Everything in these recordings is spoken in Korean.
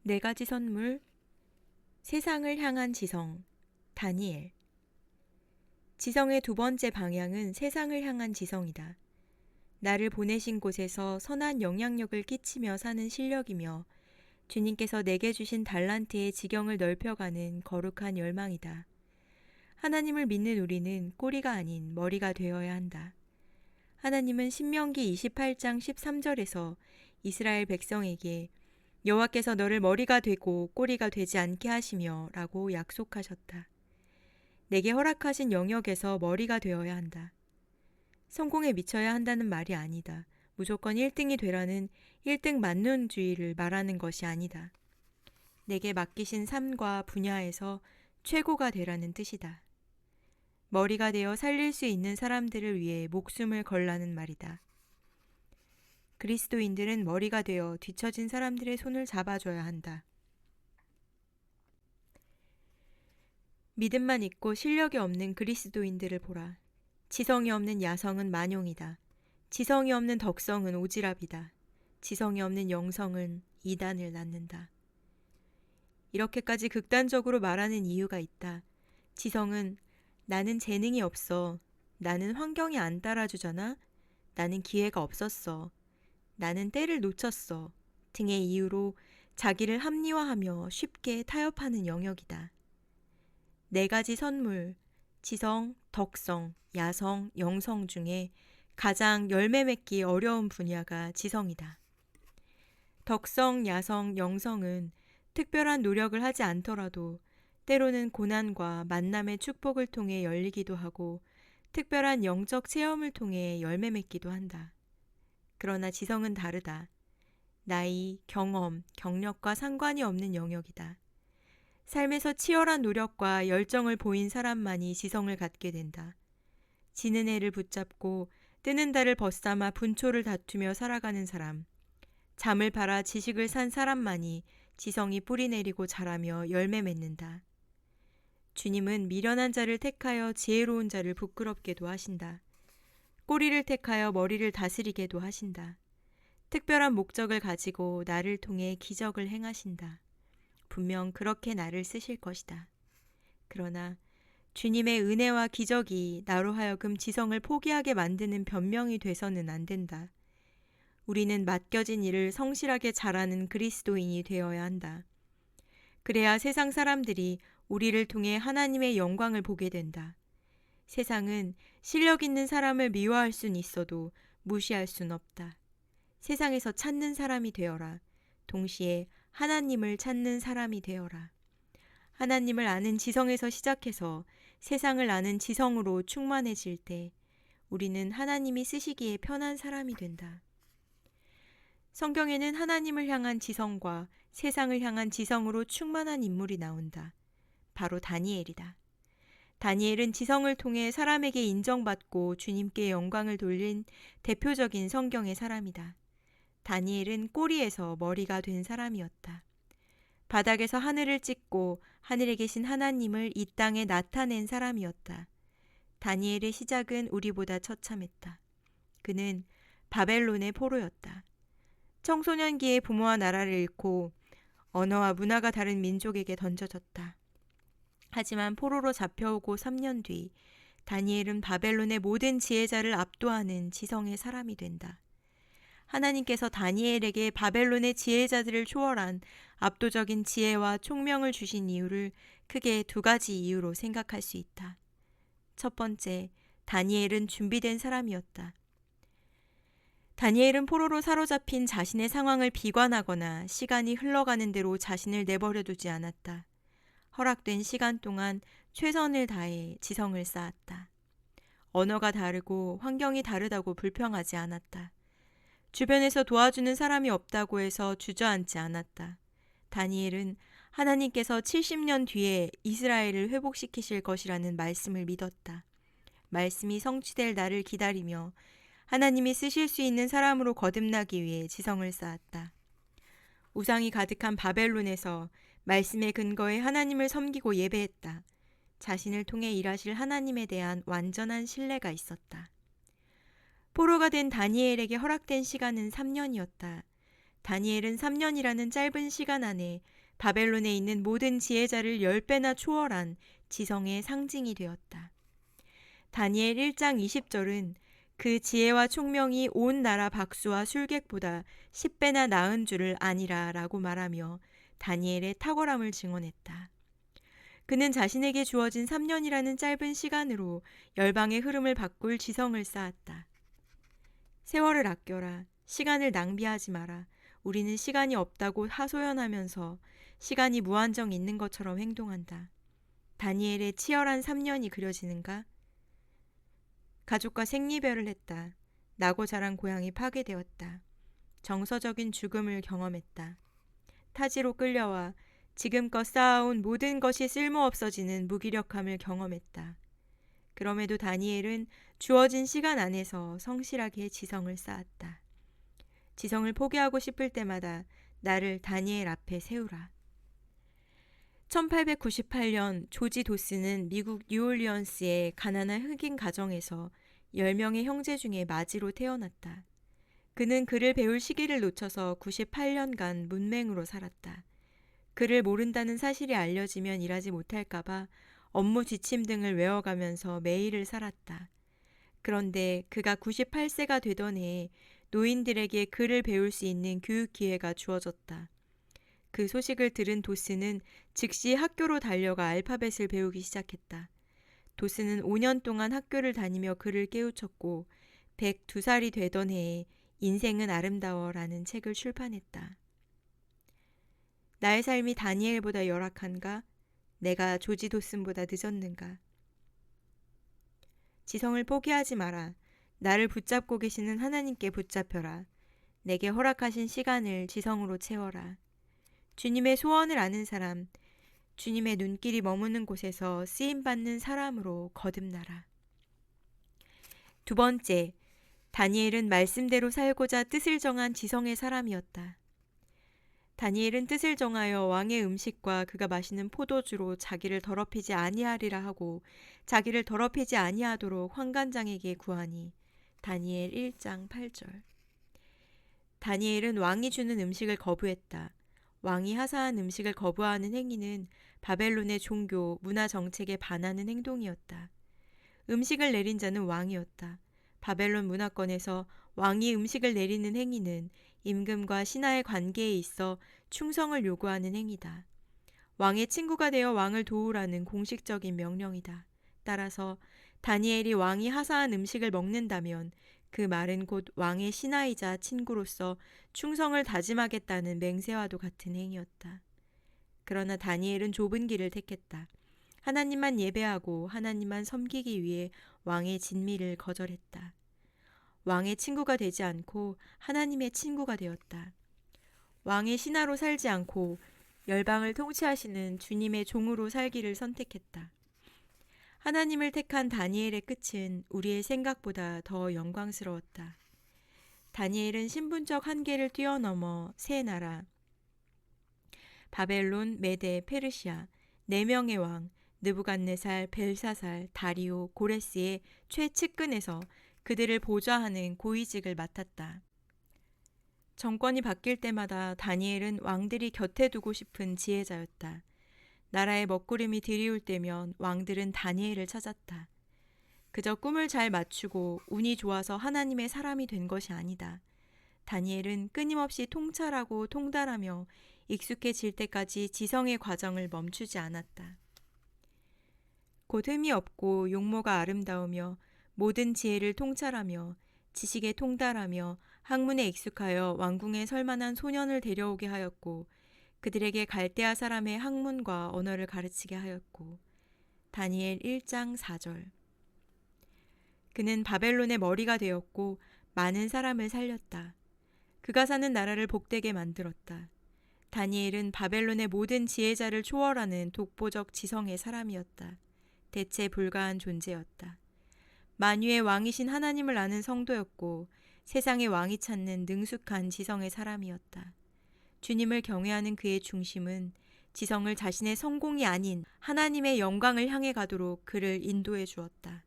네 가지 선물, 세상을 향한 지성, 다니엘. 지성의 두 번째 방향은 세상을 향한 지성이다. 나를 보내신 곳에서 선한 영향력을 끼치며 사는 실력이며 주님께서 내게 주신 달란트의 지경을 넓혀가는 거룩한 열망이다. 하나님을 믿는 우리는 꼬리가 아닌 머리가 되어야 한다. 하나님은 신명기 28장 13절에서 이스라엘 백성에게 여호와께서 너를 머리가 되고 꼬리가 되지 않게 하시며 라고 약속하셨다. 내게 허락하신 영역에서 머리가 되어야 한다. 성공에 미쳐야 한다는 말이 아니다. 무조건 1등이 되라는 1등 만능주의를 말하는 것이 아니다. 내게 맡기신 삶과 분야에서 최고가 되라는 뜻이다. 머리가 되어 살릴 수 있는 사람들을 위해 목숨을 걸라는 말이다. 그리스도인들은 머리가 되어 뒤처진 사람들의 손을 잡아줘야 한다. 믿음만 있고 실력이 없는 그리스도인들을 보라. 지성이 없는 야성은 만용이다. 지성이 없는 덕성은 오지랖이다. 지성이 없는 영성은 이단을 낳는다. 이렇게까지 극단적으로 말하는 이유가 있다. 지성은 나는 재능이 없어. 나는 환경이 안 따라주잖아. 나는 기회가 없었어. 나는 때를 놓쳤어. 등의 이유로 자기를 합리화하며 쉽게 타협하는 영역이다. 네 가지 선물, 지성, 덕성, 야성, 영성 중에 가장 열매 맺기 어려운 분야가 지성이다. 덕성, 야성, 영성은 특별한 노력을 하지 않더라도 때로는 고난과 만남의 축복을 통해 열리기도 하고 특별한 영적 체험을 통해 열매 맺기도 한다. 그러나 지성은 다르다. 나이, 경험, 경력과 상관이 없는 영역이다. 삶에서 치열한 노력과 열정을 보인 사람만이 지성을 갖게 된다. 지는 해를 붙잡고 뜨는 달을 벗삼아 분초를 다투며 살아가는 사람, 잠을 팔아 지식을 산 사람만이 지성이 뿌리내리고 자라며 열매 맺는다. 주님은 미련한 자를 택하여 지혜로운 자를 부끄럽게도 하신다. 꼬리를 택하여 머리를 다스리게도 하신다. 특별한 목적을 가지고 나를 통해 기적을 행하신다. 분명 그렇게 나를 쓰실 것이다. 그러나 주님의 은혜와 기적이 나로 하여금 지성을 포기하게 만드는 변명이 돼서는 안 된다. 우리는 맡겨진 일을 성실하게 잘하는 그리스도인이 되어야 한다. 그래야 세상 사람들이 우리를 통해 하나님의 영광을 보게 된다. 세상은 실력 있는 사람을 미워할 순 있어도 무시할 순 없다. 세상에서 찾는 사람이 되어라. 동시에 하나님을 찾는 사람이 되어라. 하나님을 아는 지성에서 시작해서 세상을 아는 지성으로 충만해질 때 우리는 하나님이 쓰시기에 편한 사람이 된다. 성경에는 하나님을 향한 지성과 세상을 향한 지성으로 충만한 인물이 나온다. 바로 다니엘이다. 다니엘은 지성을 통해 사람에게 인정받고 주님께 영광을 돌린 대표적인 성경의 사람이다. 다니엘은 꼬리에서 머리가 된 사람이었다. 바닥에서 하늘을 찍고 하늘에 계신 하나님을 이 땅에 나타낸 사람이었다. 다니엘의 시작은 우리보다 처참했다. 그는 바벨론의 포로였다. 청소년기에 부모와 나라를 잃고 언어와 문화가 다른 민족에게 던져졌다. 하지만 포로로 잡혀오고 3년 뒤 다니엘은 바벨론의 모든 지혜자를 압도하는 지성의 사람이 된다. 하나님께서 다니엘에게 바벨론의 지혜자들을 초월한 압도적인 지혜와 총명을 주신 이유를 크게 두 가지 이유로 생각할 수 있다. 첫 번째, 다니엘은 준비된 사람이었다. 다니엘은 포로로 사로잡힌 자신의 상황을 비관하거나 시간이 흘러가는 대로 자신을 내버려 두지 않았다. 허락된 시간 동안 최선을 다해 지성을 쌓았다. 언어가 다르고 환경이 다르다고 불평하지 않았다. 주변에서 도와주는 사람이 없다고 해서 주저앉지 않았다. 다니엘은 하나님께서 70년 뒤에 이스라엘을 회복시키실 것이라는 말씀을 믿었다. 말씀이 성취될 날을 기다리며 하나님이 쓰실 수 있는 사람으로 거듭나기 위해 지성을 쌓았다. 우상이 가득한 바벨론에서 말씀의 근거에 하나님을 섬기고 예배했다. 자신을 통해 일하실 하나님에 대한 완전한 신뢰가 있었다. 포로가 된 다니엘에게 허락된 시간은 3년이었다. 다니엘은 3년이라는 짧은 시간 안에 바벨론에 있는 모든 지혜자를 10배나 초월한 지성의 상징이 되었다. 다니엘 1장 20절은 그 지혜와 총명이 온 나라 박수와 술객보다 10배나 나은 줄을 아니라 라고 말하며 다니엘의 탁월함을 증언했다. 그는 자신에게 주어진 3년이라는 짧은 시간으로 열방의 흐름을 바꿀 지성을 쌓았다. 세월을 아껴라. 시간을 낭비하지 마라. 우리는 시간이 없다고 하소연하면서 시간이 무한정 있는 것처럼 행동한다. 다니엘의 치열한 3년이 그려지는가? 가족과 생리별을 했다. 나고 자란 고향이 파괴되었다. 정서적인 죽음을 경험했다. 타지로 끌려와 지금껏 쌓아온 모든 것이 쓸모없어지는 무기력함을 경험했다. 그럼에도 다니엘은 주어진 시간 안에서 성실하게 지성을 쌓았다. 지성을 포기하고 싶을 때마다 나를 다니엘 앞에 세우라. 1898년 조지 도스는 미국 뉴올리언스의 가난한 흑인 가정에서 10명의 형제 중에 마지로 태어났다. 그는 글을 배울 시기를 놓쳐서 98년간 문맹으로 살았다. 글을 모른다는 사실이 알려지면 일하지 못할까봐 업무 지침 등을 외워가면서 매일을 살았다. 그런데 그가 98세가 되던 해에 노인들에게 글을 배울 수 있는 교육 기회가 주어졌다. 그 소식을 들은 도스는 즉시 학교로 달려가 알파벳을 배우기 시작했다. 도스는 5년 동안 학교를 다니며 글을 깨우쳤고 102살이 되던 해에 인생은 아름다워라는 책을 출판했다. 나의 삶이 다니엘보다 열악한가? 내가 조지 도슨보다 늦었는가? 지성을 포기하지 마라. 나를 붙잡고 계시는 하나님께 붙잡혀라. 내게 허락하신 시간을 지성으로 채워라. 주님의 소원을 아는 사람, 주님의 눈길이 머무는 곳에서 쓰임받는 사람으로 거듭나라. 두 번째, 다니엘은 말씀대로 살고자 뜻을 정한 지성의 사람이었다. 다니엘은 뜻을 정하여 왕의 음식과 그가 마시는 포도주로 자기를 더럽히지 아니하리라 하고 자기를 더럽히지 아니하도록 환관장에게 구하니 다니엘 1장 8절. 다니엘은 왕이 주는 음식을 거부했다. 왕이 하사한 음식을 거부하는 행위는 바벨론의 종교, 문화 정책에 반하는 행동이었다. 음식을 내린 자는 왕이었다. 바벨론 문화권에서 왕이 음식을 내리는 행위는 임금과 신하의 관계에 있어 충성을 요구하는 행위다. 왕의 친구가 되어 왕을 도우라는 공식적인 명령이다. 따라서 다니엘이 왕이 하사한 음식을 먹는다면 그 말은 곧 왕의 신하이자 친구로서 충성을 다짐하겠다는 맹세와도 같은 행위였다. 그러나 다니엘은 좁은 길을 택했다. 하나님만 예배하고 하나님만 섬기기 위해 왕의 진미를 거절했다. 왕의 친구가 되지 않고 하나님의 친구가 되었다. 왕의 신하로 살지 않고 열방을 통치하시는 주님의 종으로 살기를 선택했다. 하나님을 택한 다니엘의 끝은 우리의 생각보다 더 영광스러웠다. 다니엘은 신분적 한계를 뛰어넘어 세 나라, 바벨론, 메데, 페르시아, 4명의 왕, 느부갓네살, 벨사살, 다리오, 고레스의 최측근에서 그들을 보좌하는 고위직을 맡았다. 정권이 바뀔 때마다 다니엘은 왕들이 곁에 두고 싶은 지혜자였다. 나라의 먹구름이 드리울 때면 왕들은 다니엘을 찾았다. 그저 꿈을 잘 맞추고 운이 좋아서 하나님의 사람이 된 것이 아니다. 다니엘은 끊임없이 통찰하고 통달하며 익숙해질 때까지 지성의 과정을 멈추지 않았다. 곧 흠이 없고 용모가 아름다우며 모든 지혜를 통찰하며 지식에 통달하며 학문에 익숙하여 왕궁에 설만한 소년을 데려오게 하였고 그들에게 갈대아 사람의 학문과 언어를 가르치게 하였고 다니엘 1장 4절. 그는 바벨론의 머리가 되었고 많은 사람을 살렸다. 그가 사는 나라를 복되게 만들었다. 다니엘은 바벨론의 모든 지혜자를 초월하는 독보적 지성의 사람이었다. 대체 불가한 존재였다. 만유의 왕이신 하나님을 아는 성도였고 세상의 왕이 찾는 능숙한 지성의 사람이었다. 주님을 경외하는 그의 중심은 지성을 자신의 성공이 아닌 하나님의 영광을 향해 가도록 그를 인도해 주었다.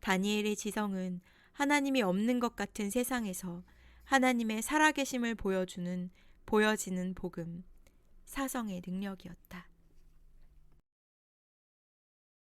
다니엘의 지성은 하나님이 없는 것 같은 세상에서 하나님의 살아계심을 보여지는 복음, 사성의 능력이었다.